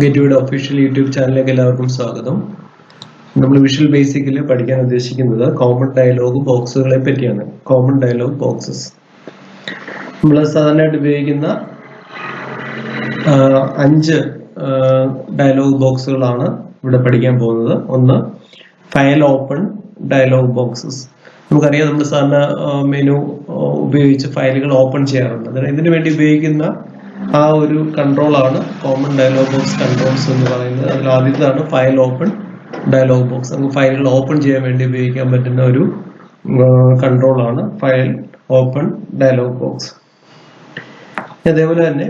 ഗെറ്റുയുടെ official YouTube ചാനലിലേക്ക് എല്ലാവർക്കും സ്വാഗതം. നമ്മൾ വിഷ്വൽ ബേസിക്കിൽ പഠിക്കാൻ ഉദ്ദേശിക്കുന്നത് കോമൺ ഡയലോഗ് ബോക്സുകളെ പറ്റിയാണ്. കോമൺ ഡയലോഗ് ബോക്സസ് നമ്മൾ സാധാരണയായിട്ട് ഉപയോഗിക്കുന്ന 5 ഡയലോഗ് ബോക്സുകളാണ് ഇവിടെ പഠിക്കാൻ പോകുന്നത്. ഒന്ന്, ഫയൽ ഓപ്പൺ ഡയലോഗ് ബോക്സസ്. നമുക്കറിയാം, നമ്മൾ സാധാരണ മെനു ഉപയോഗിച്ച് ഫയലുകൾ ഓപ്പൺ ചെയ്യാറുണ്ട്. ഇതിനു വേണ്ടി ഉപയോഗിക്കുന്ന ആ ഒരു കൺട്രോളാണ് കോമൺ ഡയലോഗ് ബോക്സ് കൺട്രോൾസ് എന്ന് പറയുന്നത്. അതിൽ ആദ്യത്താണ് ഫയൽ ഓപ്പൺ ഡയലോഗ് ബോക്സ്. നമുക്ക് ഫയലുകൾ ഓപ്പൺ ചെയ്യാൻ വേണ്ടി ഉപയോഗിക്കാൻ പറ്റുന്ന ഒരു കൺട്രോളാണ് ഫയൽ ഓപ്പൺ ഡയലോഗ് ബോക്സ്. അതേപോലെ തന്നെ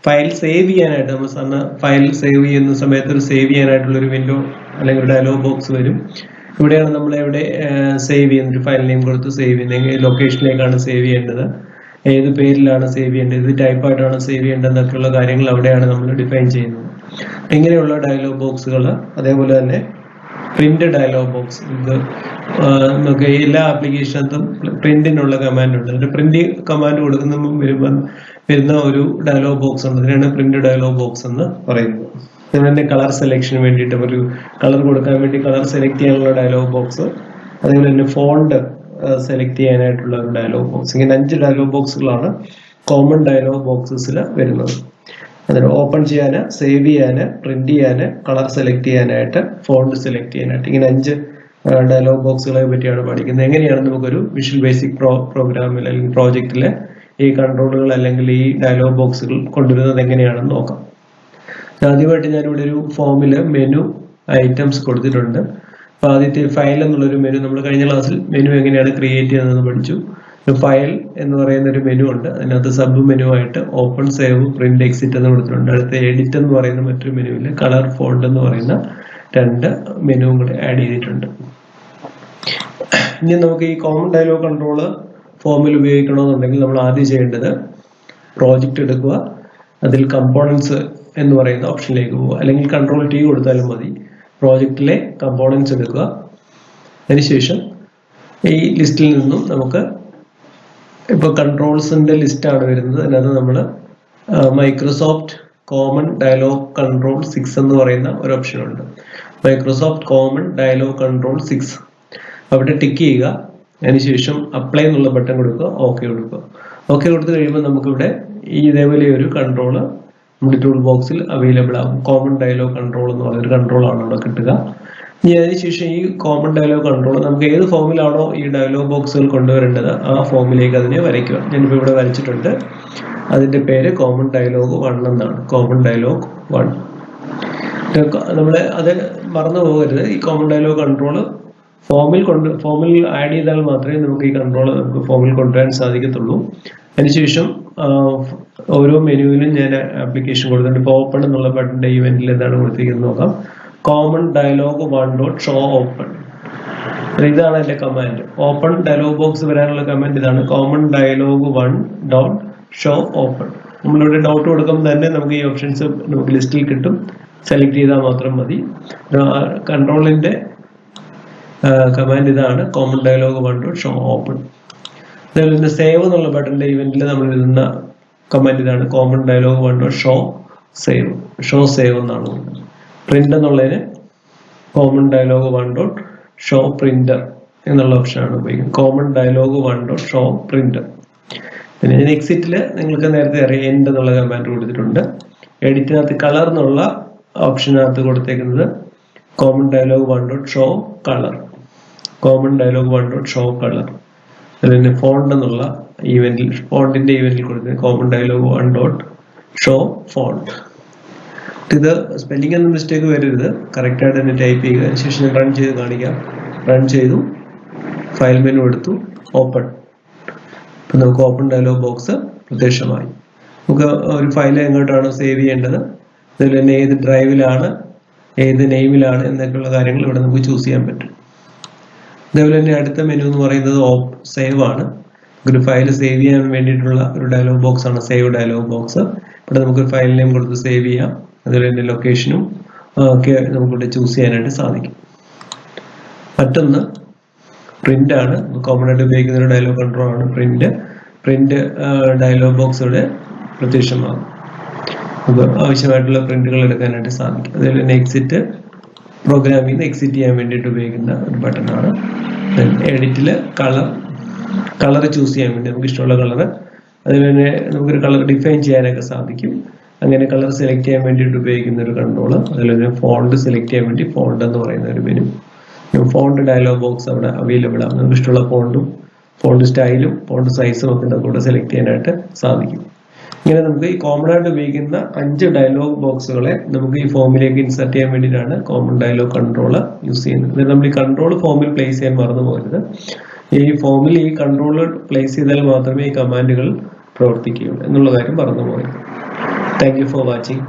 ഫയൽ സേവ് ചെയ്യാനായിട്ട് നമ്മൾ സാധാരണ ഫയൽ സേവ് ചെയ്യുന്ന സമയത്ത് ഒരു സേവ് ചെയ്യാനായിട്ടുള്ള ഒരു വിൻഡോ അല്ലെങ്കിൽ ഒരു ഡയലോഗ് ബോക്സ് വരും. ഇവിടെയാണ് നമ്മൾ എവിടെ സേവ് ചെയ്യുന്നത്, ഒരു ഫയൽ നെയിം കൊടുത്ത് സേവ് ചെയ്യുന്നത്, ലൊക്കേഷനിലേക്കാണ് സേവ് ചെയ്യേണ്ടത്, ഏത് പേരിലാണ് സേവ് ചെയ്യേണ്ടത്, ഏത് ടൈപ്പായിട്ടാണ് സേവ് ചെയ്യേണ്ടത് എന്നൊക്കെയുള്ള കാര്യങ്ങൾ അവിടെയാണ് നമ്മൾ ഡിഫൈൻ ചെയ്യുന്നത്. ഇങ്ങനെയുള്ള ഡയലോഗ് ബോക്സുകൾ, അതേപോലെ തന്നെ പ്രിന്റ് ഡയലോഗ് ബോക്സ്. ഇത് നമുക്ക് എല്ലാ ആപ്ലിക്കേഷനകത്തും പ്രിന്റിനുള്ള കമാൻഡ് ഉണ്ട്. അതിന്റെ പ്രിന്റ് കമാൻഡ് കൊടുക്കുന്ന വരുന്ന ഒരു ഡയലോഗ് ബോക്സ് ഉണ്ട്. അതിനാണ് പ്രിന്റ് ഡയലോഗ് ബോക്സ് എന്ന് പറയുന്നത്. അതുപോലെ കളർ സെലക്ഷന് വേണ്ടിയിട്ട് ഒരു കളർ കൊടുക്കാൻ വേണ്ടി കളർ സെലക്ട് ചെയ്യാനുള്ള ഡയലോഗ് ബോക്സ്, അതേപോലെ തന്നെ ഫോണ്ട് സെലക്ട് ചെയ്യാനായിട്ടുള്ള ഒരു ഡയലോഗ് ബോക്സ്. ഇങ്ങനെ 5 ഡയലോഗ് ബോക്സുകളാണ് കോമൺ ഡയലോഗ് ബോക്സസിൽ വരുന്നത്. അതിന് ഓപ്പൺ ചെയ്യാന്, സേവ് ചെയ്യാന്, പ്രിന്റ് ചെയ്യാന്, കളർ സെലക്ട് ചെയ്യാനായിട്ട്, ഫോണ്ട് സെലക്ട് ചെയ്യാനായിട്ട്, ഇങ്ങനെ 5 ഡയലോഗ് ബോക്സുകളെ പറ്റിയാണ് പഠിക്കുന്നത്. എങ്ങനെയാണ് നമുക്കൊരു വിഷ്വൽ ബേസിക് പ്രോഗ്രാമിൽ അല്ലെങ്കിൽ പ്രോജക്റ്റിലെ ഈ കൺട്രോളുകൾ അല്ലെങ്കിൽ ഈ ഡയലോഗ് ബോക്സുകൾ കൊണ്ടുവരുന്നത് എങ്ങനെയാണെന്ന് നോക്കാം. ആദ്യമായിട്ട് ഞാനിവിടെ ഒരു ഫോമില് മെനു ഐറ്റംസ് കൊടുത്തിട്ടുണ്ട്. അപ്പൊ ആദ്യത്തെ ഫയൽ എന്നുള്ളൊരു മെനു, നമ്മൾ കഴിഞ്ഞ ക്ലാസ്സിൽ മെനു എങ്ങനെയാണ് ക്രിയേറ്റ് ചെയ്യുന്നതെന്ന് പഠിച്ചു. ഫയൽ എന്ന് പറയുന്ന ഒരു മെനു ഉണ്ട്. അതിനകത്ത് സബ് മെനു ആയിട്ട് ഓപ്പൺ, സേവ്, പ്രിന്റ്, എക്സിറ്റ് എന്ന് കൊടുത്തിട്ടുണ്ട്. അടുത്ത എഡിറ്റ് എന്ന് പറയുന്ന മറ്റൊരു മെനുവിൽ കളർ, ഫോണ്ട് എന്ന് പറയുന്ന 2 മെനുവും കൂടെ ആഡ് ചെയ്തിട്ടുണ്ട്. ഇനി നമുക്ക് ഈ കോമൺ ഡയലോഗ് കൺട്രോള് ഫോമിൽ ഉപയോഗിക്കണമെന്നുണ്ടെങ്കിൽ നമ്മൾ ആദ്യം ചെയ്യേണ്ടത് പ്രോജക്റ്റ് എടുക്കുക, അതിൽ കമ്പോണൻസ് എന്ന് പറയുന്ന ഓപ്ഷനിലേക്ക് പോവുക, അല്ലെങ്കിൽ കൺട്രോൾ T കൊടുത്താലും മതി. പ്രോജക്റ്റിലെ കമ്പോണൻസ് എടുക്കുക. അതിനുശേഷം ഈ ലിസ്റ്റിൽ നിന്നും നമുക്ക് ഇപ്പോൾ കൺട്രോൾസിന്റെ ലിസ്റ്റാണ് വരുന്നത്. അതിനകത്ത് നമ്മൾ മൈക്രോസോഫ്റ്റ് കോമൺ ഡയലോഗ് കൺട്രോൾ 6 എന്ന് പറയുന്ന ഒരു ഓപ്ഷൻ ഉണ്ട്. മൈക്രോസോഫ്റ്റ് കോമൺ ഡയലോഗ് കൺട്രോൾ 6 അവിടെ ടിക്ക് ചെയ്യുക. അതിനുശേഷം അപ്ലൈ എന്നുള്ള ബട്ടൺ കൊടുക്കുക, ഓക്കെ കൊടുക്കുക. ഓക്കെ കൊടുത്തു കഴിയുമ്പോൾ നമുക്കിവിടെ ഈ ഇതേപോലെ ഒരു കൺട്രോള് നമ്മുടെ ടൂൾ ബോക്സിൽ അവൈലബിൾ ആകും. കോമൺ ഡയലോഗ് കൺട്രോൾ എന്ന് പറയുന്ന ഒരു കൺട്രോളാണ് അവിടെ കിട്ടുക. ഇനി അതിനുശേഷം ഈ കോമൺ ഡയലോഗ് കൺട്രോൾ നമുക്ക് ഏത് ഫോമിലാണോ ഈ ഡയലോഗ് ബോക്സുകൾ കൊണ്ടുവരേണ്ടത് ആ ഫോമിലേക്ക് അതിനെ വരയ്ക്കുക. ഞാനിപ്പോൾ ഇവിടെ വരച്ചിട്ടുണ്ട്. അതിന്റെ പേര് കോമൺ ഡയലോഗ് 1 എന്നാണ്. Common dialog 1. നമ്മൾ അത് മറന്നു പോകരുത്. ഈ കോമൺ ഡയലോഗ് കൺട്രോൾ ഫോമിൽ ആഡ് ചെയ്താൽ മാത്രമേ നമുക്ക് ഈ കൺട്രോൾ നമുക്ക് ഫോമിൽ കൊണ്ടുവരാൻ സാധിക്കത്തുള്ളൂ. അതിനുശേഷം ഓരോ മെനുവിലും ഞാൻ ആപ്ലിക്കേഷൻ കൊടുത്തിട്ടുണ്ട്. ഇപ്പോൾ ഓപ്പൺ എന്നുള്ള ബട്ടന്റെ ഇവന്റിൽ എന്താണ് കൊടുത്തിരിക്കുന്നത് നോക്കാം. Common dialog 1.show open. ഇതാണ് എന്റെ കമാൻഡ്. ഓപ്പൺ ഡയലോഗ് ബോക്സ് വരാനുള്ള കമാൻഡ് ഇതാണ്. Common dialog 1.show open. നമ്മളിവിടെ ഡൗട്ട് കൊടുക്കുമ്പോൾ തന്നെ നമുക്ക് ഈ ഓപ്ഷൻസ് നമുക്ക് ലിസ്റ്റിൽ കിട്ടും. സെലക്ട് ചെയ്താൽ മാത്രം മതി. കൺട്രോളിന്റെ കമാൻഡ് ഇതാണ്, കോമൺ ഡയലോഗ് 1.show ഓപ്പൺ. അതേപോലെ സേവ് എന്നുള്ള ബട്ടന്റെ ഇവന്റിൽ നമ്മൾ എഴുതുന്ന കമാൻഡ് ഇതാണ്, common dialog 1.show save. Show save എന്നാണ്. പ്രിന്റ് എന്നുള്ളതിന് കോമൺ ഡയലോഗ് 1.show പ്രിന്റർ എന്നുള്ള ഓപ്ഷനാണ് ഉപയോഗിക്കുന്നത്. Common dialog 1.show printer. പിന്നെ ഞാൻ എക്സിറ്റില് നിങ്ങൾക്ക് നേരത്തെ അറിയാം എൻഡ് എന്നുള്ള കമാൻഡ് കൊടുത്തിട്ടുണ്ട്. എഡിറ്റിനകത്ത് കളർ എന്നുള്ള ഓപ്ഷനകത്ത് കൊടുത്തേക്കുന്നത് common dialog 1.show colour. Common dialog 1.show colour. അതിന് ഫോണ്ട് എന്നുള്ള ഈവന്റിൽ, ഫോണ്ടിന്റെ ഈവന്റിൽ കൊടുത്തത് കോമൺ ഡയലോഗ് 1.show ഫോണ്ട്. ഇത് സ്പെല്ലിംഗ് ഒന്നും മിസ്റ്റേക്ക് വരരുത്, കറക്റ്റ് ആയിട്ട് തന്നെ ടൈപ്പ് ചെയ്യുക. അതിനുശേഷം ഞാൻ റൺ ചെയ്ത് കാണിക്കാം. റൺ ചെയ്തു, ഫയൽ മെനു എടുത്തു, ഓപ്പൺ. ഇപ്പൊ നമുക്ക് ഓപ്പൺ ഡയലോഗ് ബോക്സ് പ്രത്യക്ഷമായി. നമുക്ക് ഒരു ഫയൽ എങ്ങോട്ടാണ് സേവ് ചെയ്യേണ്ടത്, അതുപോലെ തന്നെ ഏത് ഡ്രൈവിലാണ്, ഏത് നെയിമിലാണ് എന്നൊക്കെയുള്ള കാര്യങ്ങൾ ഇവിടെ നമുക്ക് ചൂസ് ചെയ്യാൻ പറ്റും. അതേപോലെ തന്നെ അടുത്ത മെനു എന്ന് പറയുന്നത് സേവ് ആണ്. ഒരു ഫയൽ സേവ് ചെയ്യാൻ വേണ്ടിയിട്ടുള്ള ഒരു ഡയലോഗ് ബോക്സ് ആണ് സേവ് ഡയലോഗ് ബോക്സ്. ഇവിടെ നമുക്ക് ഫയൽ നെയിം കൊടുത്ത് സേവ് ചെയ്യാം. അതുപോലെ തന്നെ ലൊക്കേഷനും ഒക്കെ നമുക്കിവിടെ ചൂസ് ചെയ്യാനായിട്ട് സാധിക്കും. മറ്റൊന്ന് പ്രിന്റ് ആണ്. കോമൺ ആയിട്ട് ഉപയോഗിക്കുന്ന ഒരു ഡയലോഗ് കൺട്രോൾ ആണ് പ്രിന്റ്. പ്രിന്റ് ഡയലോഗ് ബോക്സ് ഇവിടെ പ്രത്യക്ഷമാകും. ആവശ്യമായിട്ടുള്ള പ്രിന്റുകൾ എടുക്കാനായിട്ട് സാധിക്കും. അതുപോലെ തന്നെ എക്സിറ്റ് പ്രോഗ്രാമിൽ നിന്ന് എക്സിറ്റ് ചെയ്യാൻ വേണ്ടിയിട്ട് ഉപയോഗിക്കുന്ന ഒരു ബട്ടണാണ്. എഡിറ്റിൽ കളർ ചൂസ് ചെയ്യാൻ വേണ്ടി നമുക്ക് ഇഷ്ടമുള്ള കളർ, അതുപോലെ തന്നെ നമുക്കൊരു കളർ ഡിഫൈൻ ചെയ്യാനൊക്കെ സാധിക്കും. അങ്ങനെ കളർ സെലക്ട് ചെയ്യാൻ വേണ്ടിയിട്ട് ഉപയോഗിക്കുന്ന ഒരു കൺട്രോൾ. അതുപോലെ തന്നെ ഫോണ്ട് സെലക്ട് ചെയ്യാൻ വേണ്ടി ഫോണ്ട് എന്ന് പറയുന്ന ഒരു മെനു. ഫോണ്ട് ഡയലോഗ് ബോക്സ് അവിടെ അവൈലബിൾ ആണ്. നമുക്ക് ഇഷ്ടമുള്ള ഫോണ്ട് സ്റ്റൈലും ഫോണ്ട് സൈസും ഒക്കെ നമുക്ക് സെലക്ട് ചെയ്യാനായിട്ട് സാധിക്കും. ഇങ്ങനെ നമുക്ക് ഈ കോമൺ ആയിട്ട് ഉപയോഗിക്കുന്ന 5 ഡയലോഗ് ബോക്സുകളെ നമുക്ക് ഈ ഫോമിലേക്ക് ഇൻസർട്ട് ചെയ്യാൻ വേണ്ടിയിട്ടാണ് കോമൺ ഡയലോഗ് കൺട്രോൾ യൂസ് ചെയ്യുന്നത്. നമ്മൾ ഈ കൺട്രോൾ ഫോമിൽ പ്ലേസ് ചെയ്യാൻ മറന്നു പോകരുത്. ഈ ഫോമിൽ ഈ കൺട്രോൾ പ്ലേസ് ചെയ്താൽ മാത്രമേ ഈ കമാൻഡുകൾ പ്രവർത്തിക്കുകയുള്ളൂ എന്നുള്ള കാര്യം മറന്നു പോകരുത്. Thank you for watching.